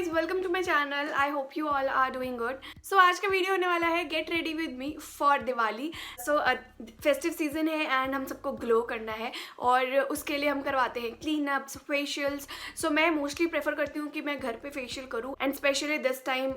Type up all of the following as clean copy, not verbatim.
Guys, welcome to my channel. I hope you all are doing good. So आज का video होने वाला है get ready with me for Diwali. So festive season है and हम सबको ग्लो करना है और उसके लिए हम करवाते हैं क्लीन अप्स, फेशियल्स। सो मैं मोस्टली प्रेफर करती हूँ कि मैं घर पे फेशियल करूँ एंड स्पेशली दिस टाइम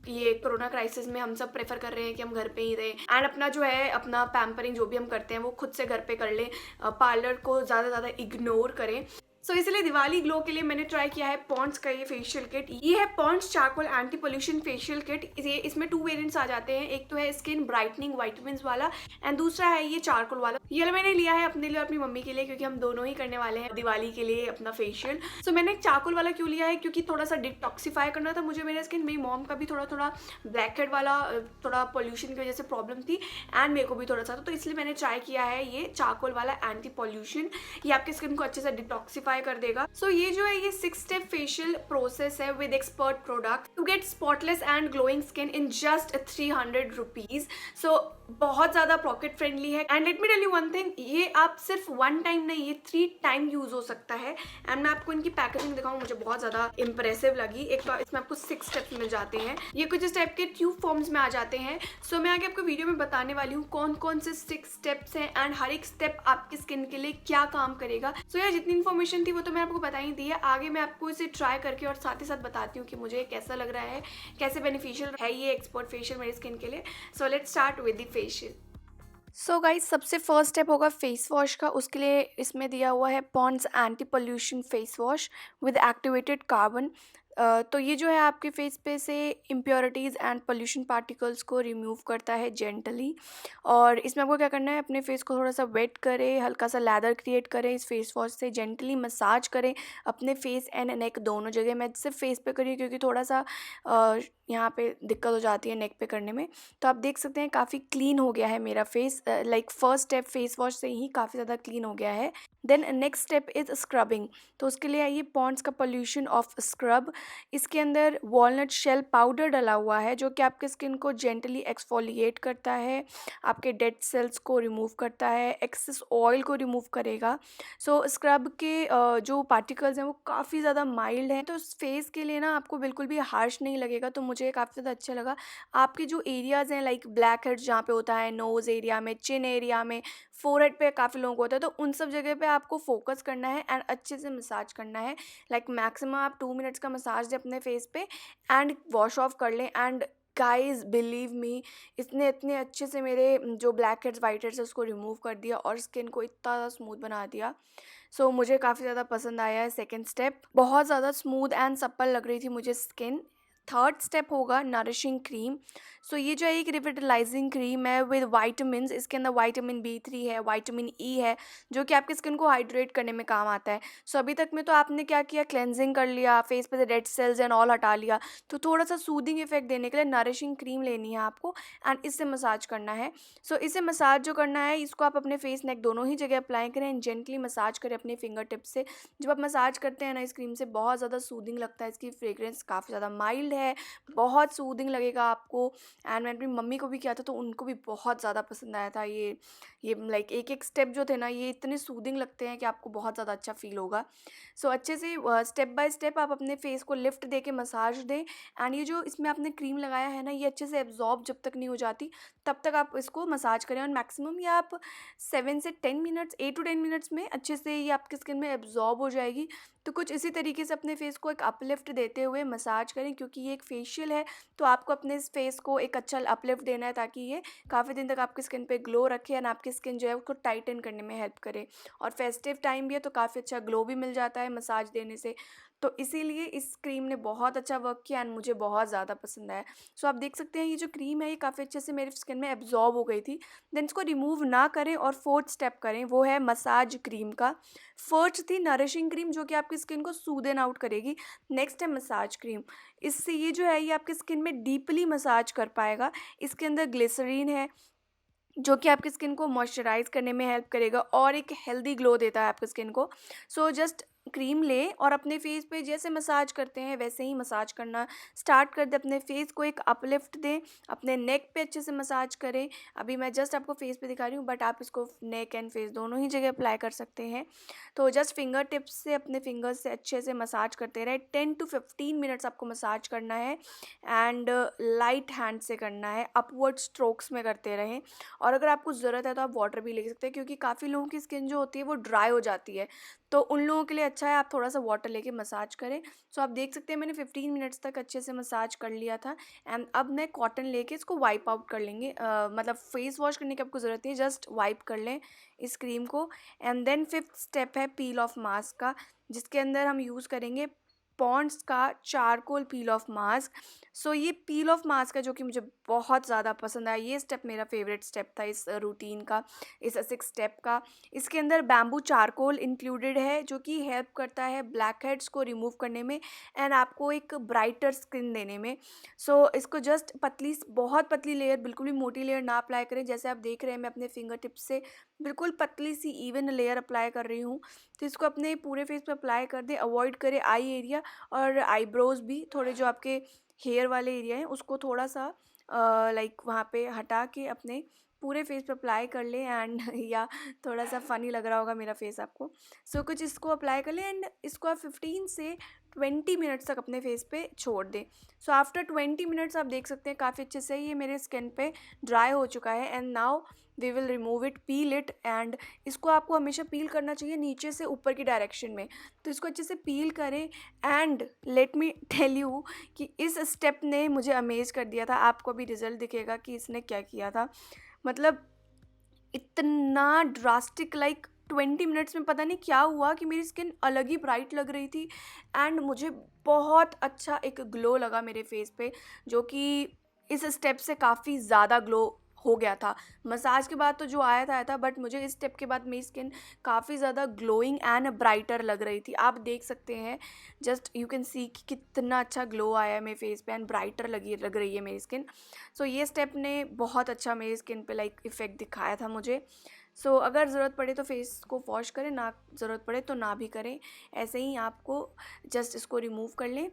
ये कोरोना क्राइसिस में हम सब प्रेफर कर रहे हैं कि हम घर पे ही रहें एंड अपना जो है अपना पैम्परिंग जो भी हम करते हैं वो खुद से घर पे कर लें, पार्लर को ज़्यादा इग्नोर करें। सो इसलिए दिवाली ग्लो के लिए मैंने ट्राई किया है पॉन्ड्स का ये फेशियल किट। ये है Pond's charcoal anti pollution facial kit. इसमें 2 वेरिएंट्स आ जाते हैं। एक तो है स्किन ब्राइटनिंग वाइटमिन वाला एंड दूसरा है ये चारकोल वाला। ये मैंने लिया है अपने लिए और अपनी मम्मी के लिए क्योंकि हम दोनों ही करने वाले हैं दिवाली के लिए अपना फेशियल। सो मैंने चारकोल वाला क्यों लिया है, क्योंकि थोड़ा सा डिटॉक्सीफाई करना था मुझे मेरे स्किन। मेरी मॉम का भी थोड़ा ब्लैक हेड वाला थोड़ा पोल्यूशन की वजह से प्रॉब्लम थी एंड मेरे को भी थोड़ा सा, तो इसलिए मैंने ट्राई किया है ये चारकोल वाला एंटी पोल्यूशन। ये आपकी स्किन को अच्छे से डिटॉक्सीफाई कर देगा। सो ये जो है ये 6 स्टेप फेशियल प्रोसेस है with expert product to get spotless and glowing skin in just 300 rupees. So बहुत ज्यादा पॉकेट फ्रेंडली है and let me tell you one thing, ये आप सिर्फ 1 टाइम नहीं, ये 3 टाइम यूज हो सकता है। एंड मैं आपको इनकी पैकेजिंग दिखाऊं, मुझे बहुत ज्यादा इंप्रेसिव लगी। एक तो इसमें आपको 6 स्टेप्स मिल जाते हैं, ये कुछ इस टाइप के ट्यूब फॉर्म्स में आ जाते हैं। सो मैं आगे आपको वीडियो में बताने वाली हूँ कौन कौन से 6 स्टेप्स हैं एंड हर एक स्टेप आपकी स्किन के लिए क्या काम करेगा। सो यार जितनी इन्फॉर्मेशन थी वो तो मैं आपको बता ही दी है। आगे मैं आपको इसे ट्राई करके और साथ ही साथ बताती हूँ कि मुझे कैसा लग रहा है, कैसे बेनिफिशियल है ये एक्सपर्ट फेशियल मेरी स्किन के लिए। So let's start with the facial. So guys सबसे फर्स्ट स्टेप होगा फेस वॉश का। उसके लिए इसमें दिया हुआ है Pond's anti pollution face wash with activated carbon. तो ये जो है आपके फेस पे से इम्प्योरिटीज़ एंड पोल्यूशन पार्टिकल्स को रिमूव करता है जेंटली। और इसमें आपको क्या करना है, अपने फेस को थोड़ा सा वेट करें, हल्का सा लैदर क्रिएट करें इस फेस वॉश से, जेंटली मसाज करें अपने फेस एंड नेक दोनों जगह। मैं सिर्फ फेस पे करी क्योंकि थोड़ा सा यहाँ पे दिक्कत हो जाती है नेक पे करने में। तो आप देख सकते हैं काफ़ी क्लीन हो गया है मेरा face. Like first step face wash से ही काफ़ी ज़्यादा क्लीन हो गया है। Then next step is scrubbing. तो उसके लिए आइए पॉन्ड्स का पोल्यूशन ऑफ स्क्रब। इसके अंदर वॉलनट शेल पाउडर डला हुआ है जो कि आपके स्किन को जेंटली एक्सफोलिएट करता है, आपके डेड सेल्स को रिमूव करता है, एक्सेस ऑयल को रिमूव करेगा। सो स्क्रब के जो पार्टिकल्स हैं वो काफ़ी ज़्यादा माइल्ड हैं, तो फेस के लिए ना आपको बिल्कुल भी हार्श नहीं लगेगा। तो मुझे काफ़ी ज़्यादा अच्छा लगा। आपके जो एरियाज़ हैं लाइक ब्लैक हेड्स जहाँ पे होता है, नोज़ एरिया में, चिन एरिया में, फोरहेड पे काफ़ी लोगों को होता है, तो उन सब जगह पे आपको फोकस करना है एंड अच्छे से मसाज करना है। लाइक मैक्सिमम आप 2 मिनट्स का मसाज दें अपने फेस पे एंड वॉश ऑफ कर लें। एंड गाइज बिलीव मी, इसने इतने अच्छे से मेरे जो ब्लैक हेड्स वाइट हेड्स उसको रिमूव कर दिया और स्किन को इतना ज़्यादा स्मूथ बना दिया। सो मुझे काफ़ी ज़्यादा पसंद आया है सेकेंड स्टेप। बहुत ज़्यादा स्मूथ एंड सप्पल लग रही थी मुझे स्किन। थर्ड स्टेप होगा नरिशिंग क्रीम। सो ये जो है एक रिविटलाइजिंग क्रीम है विद वाइटामिन। इसके अंदर वाइटामिन B3 है, वाइटामिन E है, जो कि आपकी स्किन को हाइड्रेट करने में काम आता है। सो अभी तक में तो आपने क्या किया, क्लेंजिंग कर लिया, फेस पे से डेड सेल्स एंड ऑल हटा लिया। तो थोड़ा सा सूदिंग इफेक्ट देने के लिए नरिशिंग क्रीम लेनी है आपको एंड इससे मसाज करना है। सो इसे मसाज जो करना है, इसको आप अपने फेस नेक दोनों ही जगह अप्लाई करें एंड जेंटली मसाज करें अपने फिंगर टिप से। जब आप मसाज करते हैं ना इस क्रीम से, बहुत ज़्यादा सूदिंग लगता है। इसकी फ्रेग्रेंस काफ़ी ज़्यादा माइल्ड है, बहुत सूदिंग लगेगा आपको। एंड मैंने अपनी मम्मी को भी किया था तो उनको भी बहुत ज़्यादा पसंद आया था ये लाइक एक एक स्टेप जो थे ना ये इतने सूदिंग लगते हैं कि आपको बहुत ज़्यादा अच्छा फील होगा। सो अच्छे से स्टेप बाय स्टेप आप अपने फेस को लिफ्ट दे के मसाज दें एंड ये जो इसमें आपने क्रीम लगाया है ना, ये अच्छे से एब्जॉर्ब जब तक नहीं हो जाती तब तक आप इसको मसाज करें। और मैक्सिमम ये आप 7 से 10 मिनट्स, 8 to 10 मिनट्स में अच्छे से ये आपकी स्किन में एब्जॉर्ब हो जाएगी। तो कुछ इसी तरीके से अपने फेस को एक अपलिफ्ट देते हुए मसाज करें, क्योंकि ये एक फेशियल है तो आपको अपने इस फेस को एक अच्छा अपलिफ्ट देना है ताकि ये काफ़ी दिन तक आपकी स्किन पे ग्लो रखे एंड आपकी स्किन जो है उसको टाइटन करने में हेल्प करे। और फेस्टिव टाइम भी है तो काफ़ी अच्छा ग्लो भी मिल जाता है मसाज देने से। तो इसीलिए इस क्रीम ने बहुत अच्छा वर्क किया एंड मुझे बहुत ज़्यादा पसंद आया। सो आप देख सकते हैं ये जो क्रीम है ये काफ़ी अच्छे से मेरी स्किन में एब्जॉर्ब हो गई थी। देन इसको रिमूव ना करें और फोर्थ स्टेप करें, वो है मसाज क्रीम का। फर्स्ट थी नरिशिंग क्रीम जो कि आपकी स्किन को सूदन आउट करेगी। नेक्स्ट है मसाज क्रीम। इससे ये जो है ये आपकी स्किन में डीपली मसाज कर पाएगा। इसके अंदर ग्लिसरीन है जो कि आपकी स्किन को मॉइस्चराइज करने में हेल्प करेगा और एक हेल्दी ग्लो देता है आपकी स्किन को। सो जस्ट क्रीम लें और अपने फेस पे जैसे मसाज करते हैं वैसे ही मसाज करना स्टार्ट कर दें। अपने फेस को एक अपलिफ्ट दें, अपने नेक पे अच्छे से मसाज करें। अभी मैं जस्ट आपको फेस पे दिखा रही हूँ, बट आप इसको नेक एंड फेस दोनों ही जगह अप्लाई कर सकते हैं। तो जस्ट फिंगर टिप्स से अपने फिंगर्स से अच्छे से मसाज करते रहे। 10 to 15 मिनट्स आपको मसाज करना है एंड लाइट हैंड से करना है, अपवर्ड स्ट्रोक्स में करते रहें। और अगर आपको ज़रूरत है तो आप वाटर भी ले सकते हैं, क्योंकि काफ़ी लोगों की स्किन जो होती है वो ड्राई हो जाती है, तो उन लोगों के लिए अच्छा है आप थोड़ा सा वाटर लेके मसाज करें। सो आप देख सकते हैं मैंने 15 मिनट्स तक अच्छे से मसाज कर लिया था। एंड अब मैं कॉटन लेके इसको वाइप आउट कर लेंगे। मतलब फेस वॉश करने की आपको ज़रूरत नहीं है, जस्ट वाइप कर लें इस क्रीम को। एंड देन फिफ्थ स्टेप है पील ऑफ मास्क का, जिसके अंदर हम यूज़ करेंगे पॉन्ड्स का चारकोल पील ऑफ मास्क। सो ये पील ऑफ मास्क है जो कि मुझे बहुत ज़्यादा पसंद आया। ये स्टेप मेरा फेवरेट स्टेप था इस रूटीन का, इस 6 स्टेप का। इसके अंदर बैम्बू चारकोल इंक्लूडेड है जो कि हेल्प करता है ब्लैक हेड्स को रिमूव करने में एंड आपको एक ब्राइटर स्किन देने में। सो इसको जस्ट बहुत पतली लेयर, बिल्कुल भी मोटी लेयर ना अप्लाई करें। जैसे आप देख रहे हैं मैं अपने फिंगर टिप्स से बिल्कुल पतली सी इवन लेयर अप्लाई कर रही हूँ। तो इसको अपने पूरे फेस पे अप्लाई कर दें। अवॉइड करें आई एरिया और आईब्रोज भी, थोड़े जो आपके हेयर वाले एरिया हैं उसको थोड़ा सा लाइक वहाँ पे हटा के अपने पूरे फेस पे अप्लाई कर लें। एंड या थोड़ा सा फ़नी लग रहा होगा मेरा फेस आपको। सो कुछ इसको अप्लाई कर लें एंड इसको आप 15 से 20 मिनट्स तक अपने फेस पे छोड़ दें। सो आफ्टर 20 मिनट्स आप देख सकते हैं काफ़ी अच्छे से ये मेरे स्किन पे ड्राई हो चुका है। And now we will remove it, peel it. And इसको आपको हमेशा पील करना चाहिए नीचे से ऊपर की डायरेक्शन में। तो इसको अच्छे से पील करें। And let me tell you कि इस स्टेप ने मुझे अमेज़ कर दिया था। आपको भी रिज़ल्ट दिखेगा कि इसने क्या किया था। मतलब इतना ड्रास्टिक, लाइक 20 मिनट्स में पता नहीं क्या हुआ कि मेरी स्किन अलग ही ब्राइट लग रही थी। एंड मुझे बहुत अच्छा एक ग्लो लगा मेरे फेस पे, जो कि इस स्टेप से काफ़ी ज़्यादा ग्लो हो गया था। मसाज के बाद तो जो आया था, बट मुझे इस स्टेप के बाद मेरी स्किन काफ़ी ज़्यादा ग्लोइंग एंड ब्राइटर लग रही थी। आप देख सकते हैं, जस्ट यू कैन सी कि कितना अच्छा ग्लो आया है मेरे फेस पे एंड ब्राइटर लग रही है मेरी स्किन। सो ये स्टेप ने बहुत अच्छा मेरी स्किन पे लाइक इफ़ेक्ट दिखाया था मुझे। सो अगर ज़रूरत पड़े तो फेस को वॉश करें, ना ज़रूरत पड़े तो ना भी करें। ऐसे ही आपको जस्ट इसको रिमूव कर लें।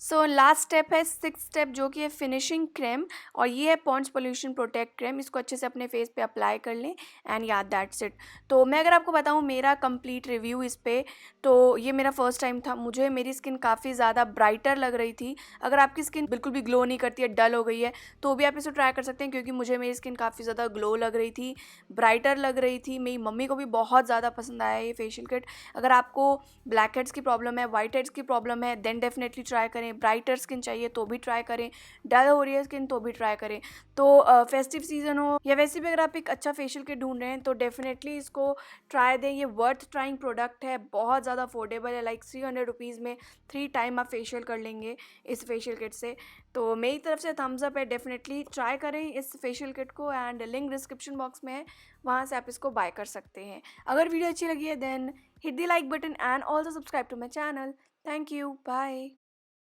सो लास्ट स्टेप है 6 स्टेप, जो कि है फिनिशिंग क्रीम, और ये है पॉन्ड्स पोल्यूशन प्रोटेक्ट क्रीम। इसको अच्छे से अपने फेस पे अप्लाई कर लें एंड या दैट्स इट। तो मैं अगर आपको बताऊँ मेरा कंप्लीट रिव्यू इस पे, तो ये मेरा फर्स्ट टाइम था। मुझे मेरी स्किन काफ़ी ज़्यादा ब्राइटर लग रही थी। अगर आपकी स्किन बिल्कुल भी ग्लो नहीं करती है, डल हो गई है, तो भी आप इसे ट्राई कर सकते हैं, क्योंकि मुझे मेरी स्किन काफ़ी ज़्यादा ग्लो लग रही थी, ब्राइटर लग रही थी। मेरी मम्मी को भी बहुत ज़्यादा पसंद आया ये फेशियल किट। अगर आपको ब्लैक हेड्स की प्रॉब्लम है, वाइट हेड्स की प्रॉब्लम है, देन डेफिनेटली ट्राई करें। ब्राइटर स्किन चाहिए तो भी ट्राई करें, डल हो रही है स्किन तो भी ट्राई करें। तो फेस्टिव सीजन हो या वैसे भी अगर आप एक अच्छा फेशियल किट ढूंढ रहे हैं तो डेफिनेटली इसको ट्राई दें। ये वर्थ ट्राइंग प्रोडक्ट है, बहुत ज़्यादा अफोर्डेबल है। लाइक 300 रुपीज़ में 3 टाइम आप फेशियल कर लेंगे इस फेशियल किट से। तो मेरी तरफ से थम्स अप है, डेफिनेटली ट्राई करें इस फेशियल किट को। एंड लिंक डिस्क्रिप्शन बॉक्स में है, वहाँ से आप इसको बाय कर सकते हैं। अगर वीडियो अच्छी लगी है then hit the like button and also subscribe to my channel. Thank you. Bye.